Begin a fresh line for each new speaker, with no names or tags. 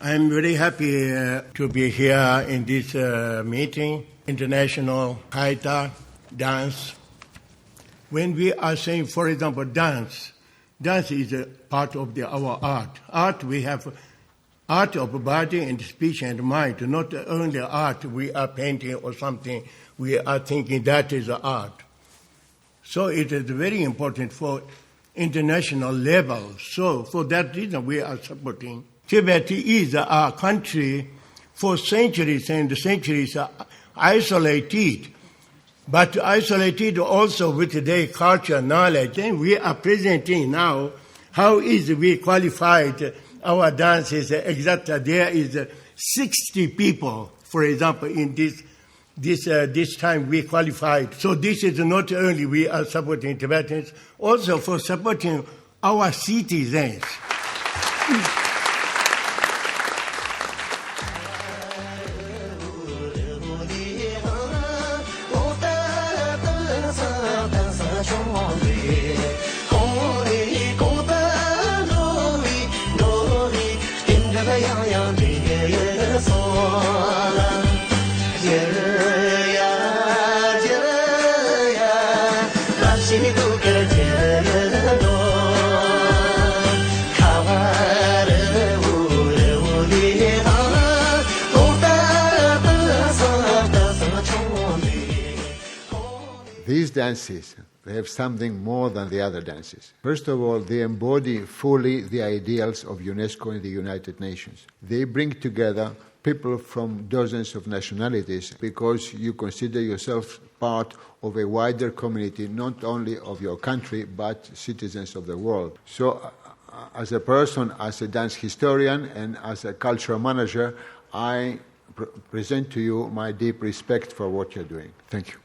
I'm very happy to be here in this meeting, International Khaita Dance. When we are saying, for example, dance is a part of our art. Art, we have art of body and speech and mind, not only art we are painting or something, we are thinking that is art. So it is very important for international level. So for that reason we are supporting. Tibet is a country for centuries and centuries isolated, but isolated also with their culture, knowledge. And we are presenting now how is we qualified our dances. Exactly, there is 60 people, for example, in this time we qualified. So this is not only we are supporting Tibetans, also for supporting our citizens.
These dances, they have something more than the other dances. First of all, they embody fully the ideals of UNESCO and the United Nations. They bring together people from dozens of nationalities because you consider yourself part of a wider community, not only of your country, but citizens of the world. So as a person, as a dance historian, and as a cultural manager, I present to you my deep respect for what you're doing. Thank you.